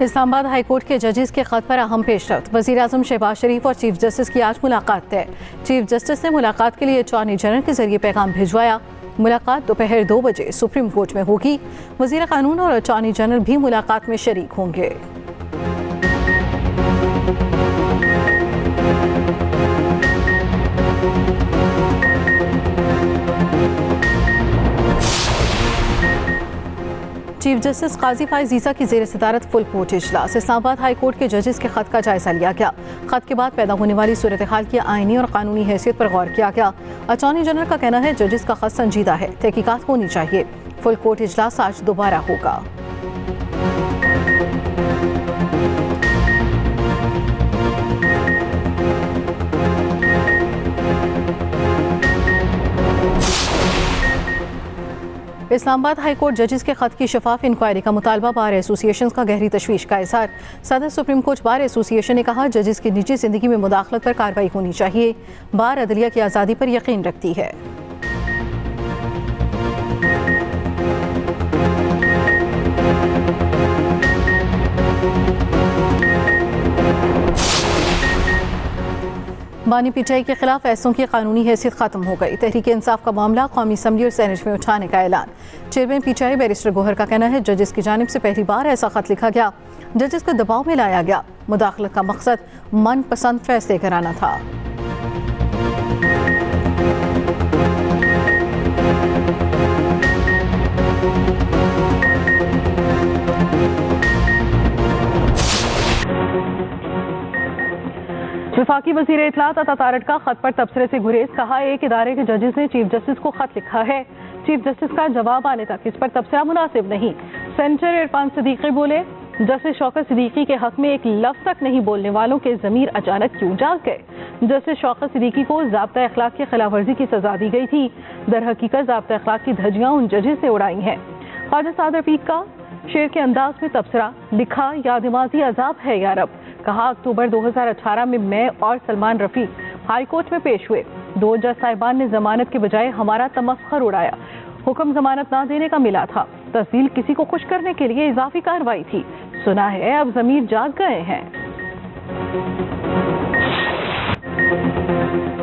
Islamabad high court के जजेस के खत पर अहम पेशरफ्त। वज़ीर आज़म शहबाज शरीफ और चीफ जस्टिस की आज मुलाकात तय। चीफ जस्टिस ने मुलाकात के लिए अटॉर्नी जनरल के जरिए पैगाम भिजवाया। मुलाकात दोपहर 2 बजे सुप्रीम कोर्ट में होगी। वज़ीर कानून और अटॉर्नी जनरल भी मुलाकात में शरीक होंगे। चीफ जस्टिस काजी फाइज ईसा की ज़ेर सदारत फुल कोर्ट इजलास। इस्लामाबाद हाई कोर्ट के जजेस के खत का जायजा लिया गया। खत के बाद पैदा होने वाली सूरत हाल की आईनी और कानूनी हैसियत पर गौर किया गया। अटॉर्नी जनरल का कहना है जजेस का खत संजीदा है, तहकीकात होनी चाहिए। फुल कोर्ट इजलास आज दोबारा होगा। इस्लामाबाद हाई कोर्ट जजेस के खत की शफाफ इंक्वायरी का मुतालबा। बार एसोसिएशन का गहरी तशवीश का इजहार। सदर सुप्रीम कोर्ट बार एसोसिएशन ने कहा जजेस की निजी जिंदगी में मुदाखलत पर कार्रवाई होनी चाहिए। बार अदलिया की आज़ादी पर यकीन रखती है। बानी पीटीआई के खिलाफ ऐसों की कानूनी हैसियत खत्म हो गई। तहरीक इंसाफ का मामला कौमी असम्बली और सेनेट में उठाने का ऐलान। चेयरमैन पीटीआई बैरिस्टर गोहर का कहना है जजेस की जानिब से पहली बार ऐसा खत लिखा गया। जजेस को दबाव में लाया गया। मुदाखलत का मकसद मनपसंद फैसले कराना था। वफाकी वज़ीर इत्तलात अता तारड़ का खत पर तबसरे से गुरेज। कहा एक इदारे के जजेस ने चीफ जस्टिस को खत लिखा है, चीफ जस्टिस का जवाब आने तक इस पर तबसरा मुनासिब नहीं। सेनेटर इरफान सिद्दीकी बोले जस्टिस शौकत सिद्दीकी के हक में एक लफ्ज तक नहीं बोलने वालों के ज़मीर अचानक क्यों जाग गए। जस्टिस शौकत सिद्दीकी को ज़ाब्ता अखलाक की खिलाफ वर्जी की सजा दी गई थी। दर हकीकत ज़ाब्ता अखलाक की धज्जियां उन जजेस ने उड़ाई हैं। ख्वाजा साद रफीक का शेर के अंदाज में तबसरा। लिखा या दिमागी अजाब है या रब। कहा अक्टूबर 2018 में मैं और सलमान रफी हाई कोर्ट में पेश हुए। 2 जज साहिबान ने जमानत के बजाय हमारा तमस्खर उड़ाया। हुक्म जमानत ना देने का मिला था। तहसील किसी को खुश करने के लिए इजाफी कार्रवाई थी। सुना है अब जमीर जाग गए हैं।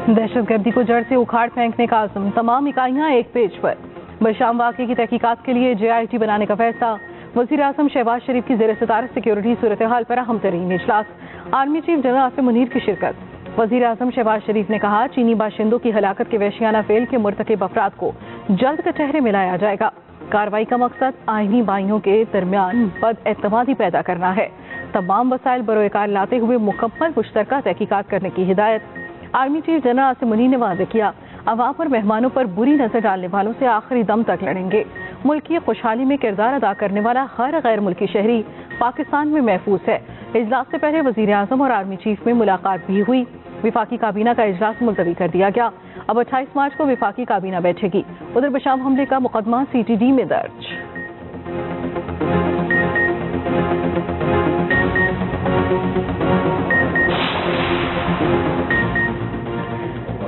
दहशतगर्दी को जड़ से उखाड़ फेंकने का आज़म। तमाम इकाइयां एक पेज पर। बशाम वाक़े की तहकीकात के लिए JIT बनाने का फैसला। वज़ीर आज़म शहबाज शरीफ की ज़ेर सदारत सिक्योरिटी सूरत हाल पर अहम तरीन इजलास। Army chief general Asim Munir की शिरकत। वज़ीर आज़म शहबाज शरीफ ने कहा चीनी बाशिंदों की हलाकत के वहशियाना फेल के मुर्तकिब अफराद को जल्द कचहरे में लाया जाएगा। कार्रवाई का मकसद आईनी बाइयों के दरमियान बदएतमादी पैदा करना है। तमाम वसाइल बरोएकार लाते हुए मुकम्मल मुश्तरका तहकीकात करने की हिदायत। Army chief general Asim Munir ने वाज़ेह किया अवाम और मेहमानों पर बुरी नजर डालने वालों से आखिरी दम तक लड़ेंगे। मुल्क की खुशहाली में किरदार अदा करने वाला हर गैर मुल्की शहरी पाकिस्तान में महफूज है। इजलास से पहले वज़ीर आज़म और आर्मी चीफ में मुलाकात भी हुई। विफाकी काबीना का इजलास मुलतवी कर दिया गया। अब 28 मार्च को विफाकी काबीना बैठेगी। उधर बशाम हमले का मुकदमा CTD में दर्ज।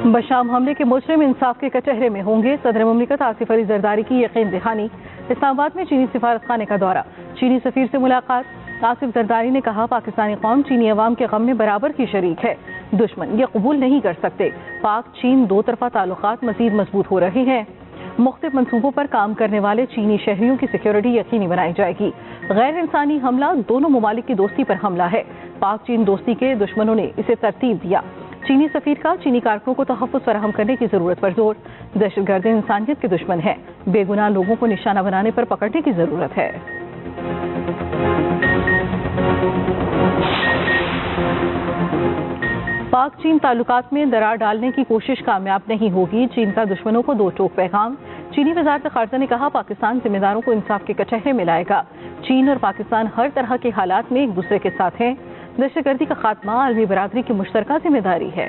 बशाम हमले के मुजरिम इंसाफ के कचहरे में होंगे। सदर मुमलिकत आसिफ अली जरदारी की यकीन दहानी। इस्लामाबाद में चीनी सिफारत खाने का दौरा। चीनी सफीर से मुलाकात। आसिफ जरदारी ने कहा पाकिस्तानी कौम चीनी अवाम के गम में बराबर की शरीक है। दुश्मन ये कबूल नहीं कर सकते। पाक चीन 2 तरफा ताल्लुकात मजीद मजबूत हो रहे हैं। मुख्तलिफ मनसूबों पर काम करने वाले चीनी शहरियों की सिक्योरिटी यकीनी बनाई जाएगी। गैर इंसानी हमला दोनों ममालिक की दोस्ती पर हमला है। पाक चीन दोस्ती के दुश्मनों ने इसे तरतीब दिया। चीनी सफीर का चीनी कारकुनों को तहफ़्फ़ुज़ फराहम करने की जरूरत पर जोर। दहशतगर्द इंसानियत के दुश्मन है। बेगुनाह लोगों को निशाना बनाने पर पकड़ने की जरूरत है। पाक चीन ताल्लुकात में दरार डालने की कोशिश कामयाब नहीं होगी। चीन का दुश्मनों को 2 टोक पैगाम। चीनी वज़ारत ख़ारजा ने कहा पाकिस्तान जिम्मेदारों को इंसाफ के कचहरे में लाएगा। चीन और पाकिस्तान हर तरह के हालात में एक दूसरे के साथ हैं। दहशतगर्दी का खात्मा आलमी बरादरी की मुश्तरका जिम्मेदारी है।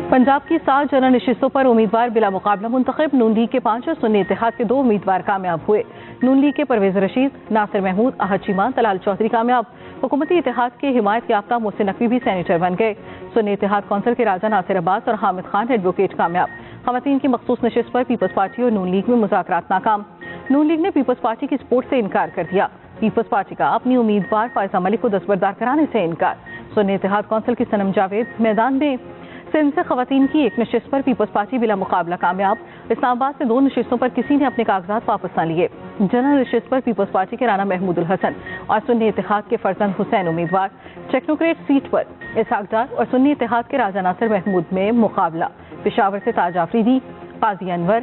पंजाब की 7 जनरल नशिस्तों पर उम्मीदवार बिला मुकाबला मुंतखब। नून लीग के 5 और सुन्नी इत्तेहाद के 2 उम्मीदवार कामयाब हुए। नून लीग के परवेज रशीद, नासिर महमूद, अहद चीमा, तलाल चौधरी कामयाब। हुकूमती इत्तेहाद के हिमायत याफ्ता मोहसिन नकवी भी सेनेटर बन गए। सुन्नी इत्तेहाद कौंसिल के राजा नासिर अब्बास और हामिद खान एडवोकेट कामयाब। खवातीन की मखसूस नशिस्त पर पीपल्स पार्टी और नून लीग में मुज़ाकरात नाकाम। नून लीग ने पीपल्स पार्टी की सपोर्ट से इनकार कर दिया। पीपल्स पार्टी का अपनी उम्मीदवार फायजा मलिक को दस्तबरदार कराने से इनकार। सुन्नी इत्तेहाद कौंसिल की सनम जावेद मैदान में। सिंध से खवातीन की एक नशिस्त पर पीपल्स पार्टी बिला मुकाबला कामयाब। इस्लामाबाद से 2 नशिस्तों पर किसी ने अपने कागजात वापस न लिए। जनरल नशिस्त पर पीपल्स पार्टी के राना महमूदुल हसन और सुन्नी इत्तेहाद के फरजंद हुसैन उम्मीदवार। टेक्नोक्रेट सीट पर इसहाक डार और सुन्नी इत्तेहाद के राजा नासिर महमूद में मुकाबला। पेशावर से ताज आफरीदी, काजी अनवर,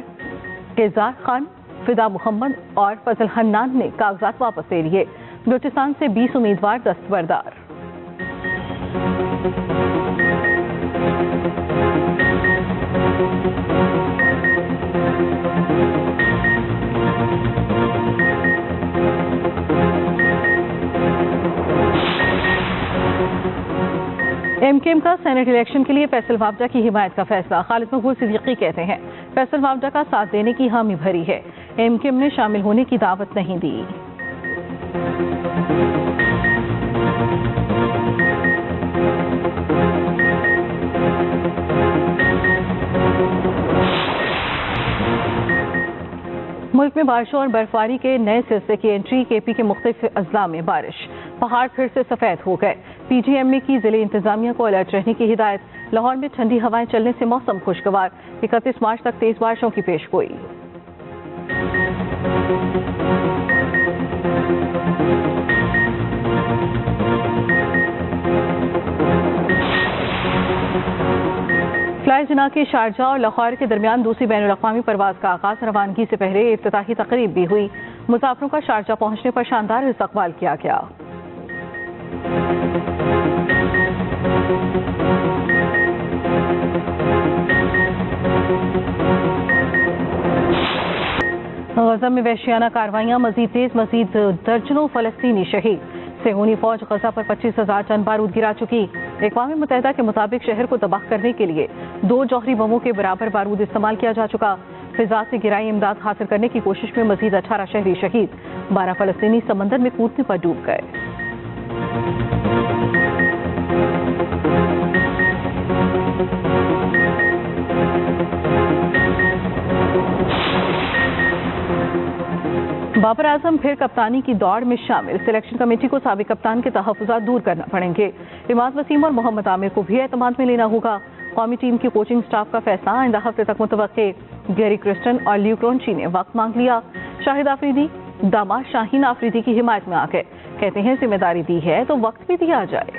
केजार खान, फिदा मोहम्मद और फजल हन्नान ने कागजात वापस ले लिए। बलूचिस्तान से 20 उम्मीदवार दस्तबरदार। एमकेएम का सेनेट इलेक्शन के लिए फैसल वावडा की हिमायत का फैसला। खालिद मकबूल सिद्दीकी कहते हैं फैसल वावडा का साथ देने की हामी भरी है। एमकेएम ने शामिल होने की दावत नहीं दी। मुल्क में बारिशों और बर्फबारी के नए सिलसिले की एंट्री। केपी के मुख्तलिफ अजला में बारिश। पहाड़ फिर से सफेद हो गए। पीजीएमए की जिले इंतजामिया को अलर्ट रहने की हिदायत। लाहौर में ठंडी हवाएं चलने से मौसम खुशगवार। 31 मार्च तक तेज बारिशों की पेशगोई। फ्लाई जना के शारजा और लाहौर के दरमियान दूसरी बैनुल अक़वामी परवाज का आगाज। रवानगी से पहले इफ्तिताही तकरीब भी हुई। मुसाफिरों का शारजा पहुंचने पर शानदार इस्तकबाल किया गया। गजा में वहशियाना कार्रवाइयां मजीद तेज। मजीद दर्जनों फलस्तीनी शहीद। सेहूनी फौज गजा पर 25,000 टन बारूद गिरा चुकी। अक़वाम मुत्तहिदा के मुताबिक शहर को तबाह करने के लिए 2 जौहरी बमों के बराबर बारूद इस्तेमाल किया जा चुका। फिजा से गिराई इमदाद हासिल करने की कोशिश में मजीद 18 शहरी शहीद। 12 फलस्तीनी समंदर में कूदने पर डूब गए। बाबर आजम फिर कप्तानी की दौड़ में शामिल। सिलेक्शन कमेटी को साबिक कप्तान के तहफ़्फ़ुज़ात दूर करना पड़ेंगे। इमाद वसीम और मोहम्मद आमिर को भी एतमाद में लेना होगा। कौमी टीम की कोचिंग स्टाफ का फैसला आइंदा हफ्ते तक मुतवक्के। गैरी क्रिस्टन और ल्यूक रोंची ने वक्त मांग लिया। शाहिद आफरीदी दामाद शाहीन आफरीदी की हिमायत में आ गए। कहते हैं जिम्मेदारी दी है तो वक्त भी दिया जाए।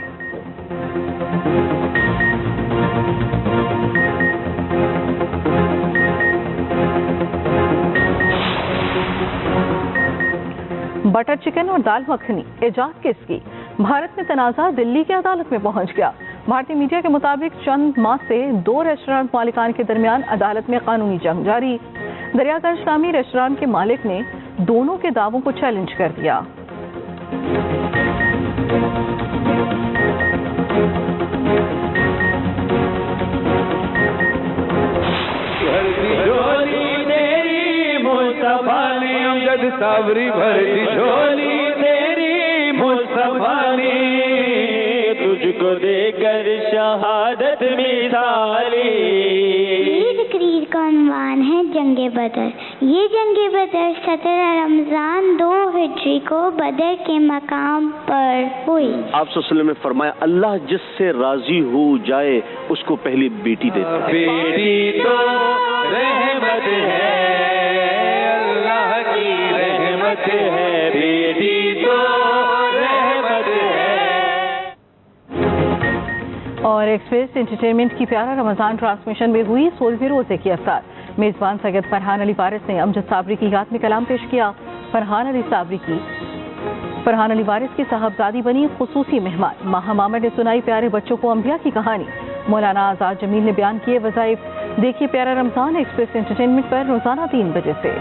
बटर चिकन और दाल मखनी इजाद किसकी? भारत में तनाज़ा दिल्ली की अदालत में पहुंच गया। भारतीय मीडिया के मुताबिक चंद माह से 2 रेस्टोरेंट मालिकान के दरमियान अदालत में कानूनी जंग जारी। दरियागंज नामी रेस्टोरेंट के मालिक ने दोनों के दावों को चैलेंज कर दिया। सावरी भर दी झोली तेरी मुस्तफा ने तुझको देकर शहादत मिसाली। ये तकरीर का उन्वान है जंगे बदर। ये जंगे बदर 17 रमजान 2 हिजरी को बदर के मकाम पर हुई। आप सल्लल्लाहु ने फरमाया अल्लाह जिससे राजी हो जाए उसको पहली बेटी देता है। बेटी तो रहमत है, है बेटी तो रहमत है। और एक्सप्रेस एंटरटेनमेंट की प्यारा रमजान ट्रांसमिशन में हुई 16वें रोजे की अफ्तार। मेजबान सैयद फरहान अली वारिस ने अमजद साबरी की याद में कलाम पेश किया। फरहान अली वारिस की साहबजादी बनी खुसूसी मेहमान। माह मामर ने सुनाई प्यारे बच्चों को अंबिया की कहानी। मौलाना आजाद जमील ने बयान किए वज़ाइफ। देखिए प्यारा रमजान एक्सप्रेस एंटरटेनमेंट पर रोजाना 3 बजे से।